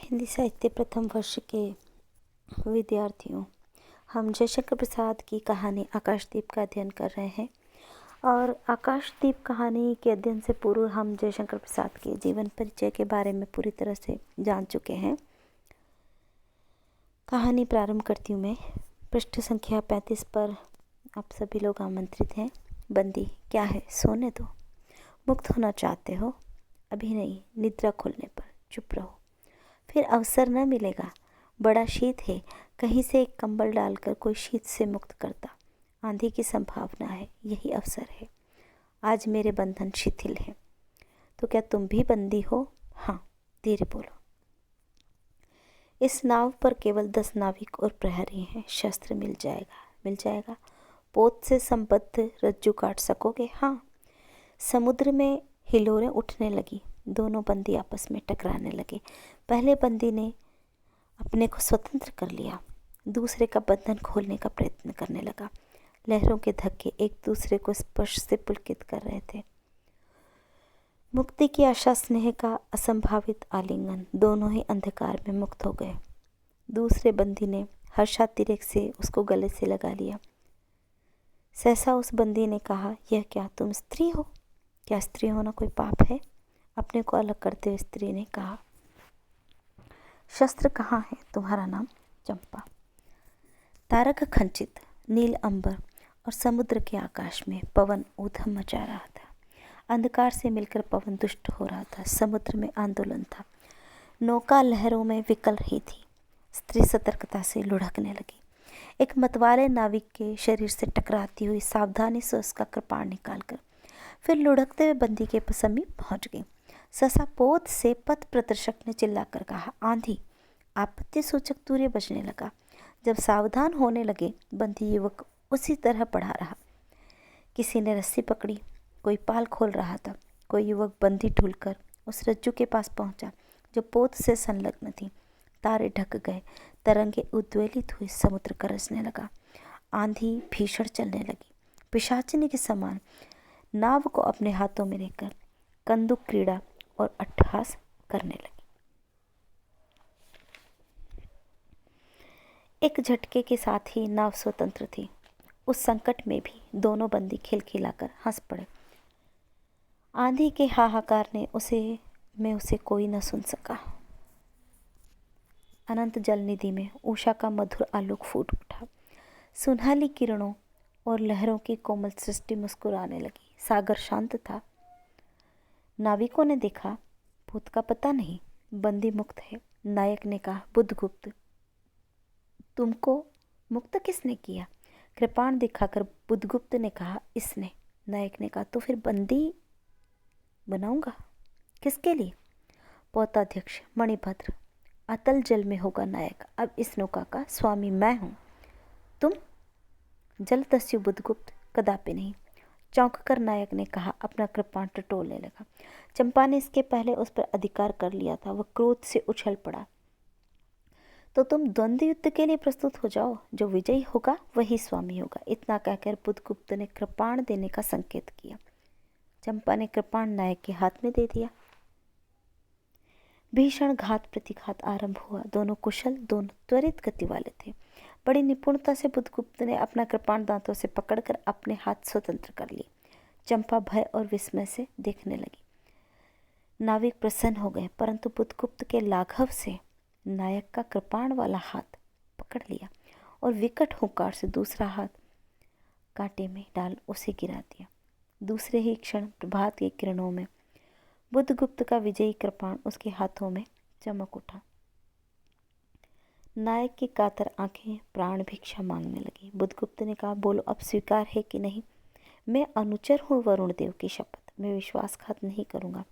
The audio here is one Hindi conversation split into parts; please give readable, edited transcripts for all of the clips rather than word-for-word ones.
हिंदी साहित्य प्रथम वर्ष के विद्यार्थियों, हम जयशंकर प्रसाद की कहानी आकाशदीप का अध्ययन कर रहे हैं। और आकाशदीप कहानी के अध्ययन से पूर्व हम जयशंकर प्रसाद के जीवन परिचय के बारे में पूरी तरह से जान चुके हैं। कहानी प्रारंभ करती हूँ मैं। पृष्ठ संख्या 35 पर आप सभी लोग आमंत्रित हैं। बंदी, क्या है, सोने दो। मुक्त होना चाहते हो? अभी नहीं, निद्रा खुलने पर। चुप रहो, फिर अवसर न मिलेगा। बड़ा शीत है, कहीं से एक कंबल डालकर कोई शीत से मुक्त करता। आंधी की संभावना है, यही अवसर है। आज मेरे बंधन शिथिल हैं। तो क्या तुम भी बंदी हो? हाँ, धीरे बोलो। इस नाव पर केवल 10 नाविक और प्रहरी हैं। शस्त्र मिल जाएगा, मिल जाएगा। पोत से संबद्ध रज्जू काट सकोगे? हाँ। समुद्र में हिलोरें उठने लगी। दोनों बंदी आपस में टकराने लगे। पहले बंदी ने अपने को स्वतंत्र कर लिया, दूसरे का बंधन खोलने का प्रयत्न करने लगा। लहरों के धक्के एक दूसरे को स्पर्श से पुलकित कर रहे थे। मुक्ति की आशा, स्नेह का असंभावित आलिंगन, दोनों ही अंधकार में मुक्त हो गए। दूसरे बंदी ने हर्षातिरेक से उसको गले से लगा लिया। सहसा उस बंदी ने कहा, यह क्या, तुम स्त्री हो? क्या स्त्री होना कोई पाप है? अपने को अलग करते हुए स्त्री ने कहा, शस्त्र कहाँ है? तुम्हारा नाम? चंपा। तारक खंचित नील अंबर और समुद्र के आकाश में पवन ऊधम मचा रहा था। अंधकार से मिलकर पवन दुष्ट हो रहा था। समुद्र में आंदोलन था। नौका लहरों में विकल रही थी। स्त्री सतर्कता से लुढ़कने लगी। एक मतवाले नाविक के शरीर से टकराती हुई सावधानी से उसका कृपाण निकालकर फिर लुढ़कते हुए बंदी के समीप पहुंच गई। सहसा पोत से पथ प्रदर्शक ने चिल्लाकर कहा, आंधी। आपत्ति सूचक तूर्य बजने लगा। जब सावधान होने लगे, बंदी युवक उसी तरह पड़ा रहा। किसी ने रस्सी पकड़ी, कोई पाल खोल रहा था। कोई युवक बंदी ढूलकर उस रज्जू के पास पहुंचा जो पोत से संलग्न थी। तारे ढक गए। तरंगे उद्वेलित हुई समुद्र गरजने लगा। आंधी भीषण चलने लगी। पिशाचिनी के समान नाव को अपने हाथों में लेकर कंदुक क्रीड़ा और अट्टहास करने लगी। एक झटके के साथ ही नाव स्वतंत्र थी। उस संकट में भी दोनों बंदी खिलखिलाकर हंस पड़े। आंधी के हाहाकार ने उसे कोई न सुन सका। अनंत जल निधि में उषा का मधुर आलोक फूट उठा। सुनहली किरणों और लहरों की कोमल सृष्टि मुस्कुराने लगी। सागर शांत था। नाविकों ने देखा, भूत का पता नहीं, बंदी मुक्त है। नायक ने कहा, बुद्धगुप्त, तुमको मुक्त किसने किया? कृपाण दिखाकर बुद्धगुप्त ने कहा, इसने। नायक ने कहा, तो फिर बंदी बनाऊंगा किसके लिए? पौताध्यक्ष मणिभद्र। अतल जल में होगा नायक। अब इस नौका का स्वामी मैं हूं। तुम? जलदस्यु बुद्धगुप्त, कदापि नहीं। चौंक कर नायक ने कहा, अपना कृपाण टटोलने लगा। चंपा ने इसके पहले उस पर अधिकार कर लिया था। वह क्रोध से उछल पड़ा। तो तुम द्वंद्व युद्ध के लिए प्रस्तुत हो जाओ। जो विजयी होगा वही स्वामी होगा। इतना कहकर बुद्धगुप्त ने कृपाण देने का संकेत किया। चंपा ने कृपाण नायक के हाथ में दे दिया। भीषण घात प्रतिघात आरंभ हुआ। दोनों कुशल, दोनों त्वरित गति वाले थे। बड़ी निपुणता से बुद्धगुप्त ने अपना कृपाण दांतों से पकड़कर अपने हाथ स्वतंत्र कर लिए। चंपा भय और विस्मय से देखने लगी। नाविक प्रसन्न हो गए, परंतु बुद्धगुप्त के लाघव से नायक का कृपाण वाला हाथ पकड़ लिया और विकट हुंकार से दूसरा हाथ कांटे में डाल उसे गिरा दिया। दूसरे ही क्षण प्रभात की किरणों में बुद्धगुप्त का विजयी कृपाण उसके हाथों में चमक उठा। नायक की कातर आंखें प्राण भिक्षा मांगने लगी। बुद्धगुप्त ने कहा, बोलो, अब स्वीकार है कि नहीं? मैं अनुचर हूँ वरुण देव की शपथ, मैं विश्वासघात नहीं करूँगा।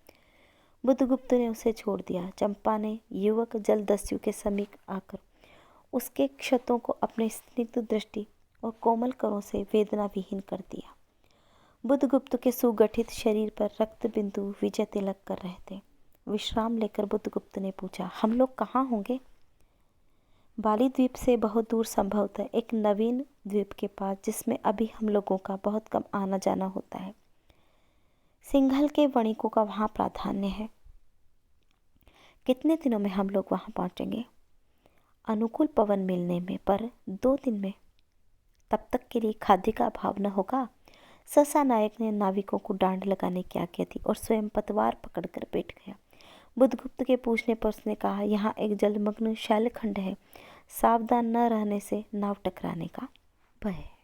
बुद्धगुप्त ने उसे छोड़ दिया। चंपा ने युवक जलदस्यु के समीप आकर उसके क्षतों को अपने स्निग्ध दृष्टि और कोमल करों से वेदना विहीन कर दिया। बुद्धगुप्त के सुगठित शरीर पर रक्त बिंदु विजय तिलक कर रहे थे। विश्राम लेकर बुद्धगुप्त ने पूछा, हम लोग कहाँ होंगे? बाली द्वीप से बहुत दूर, संभवतः एक नवीन द्वीप के पास, जिसमें अभी हम लोगों का बहुत कम आना जाना होता है। सिंघल के वणिकों का वहाँ प्राधान्य है। कितने दिनों में हम लोग वहाँ पहुँचेंगे? अनुकूल पवन मिलने में, पर 2 दिन में। तब तक के लिए खाद्य का अभाव न होगा। सहसा नायक ने नाविकों को डांड लगाने की आज्ञा दी और स्वयं पतवार पकड़कर बैठ गया। बुधगुप्त के पूछने पर उसने कहा, यहाँ एक जलमग्न शैलखंड है, सावधान न रहने से नाव टकराने का भय है।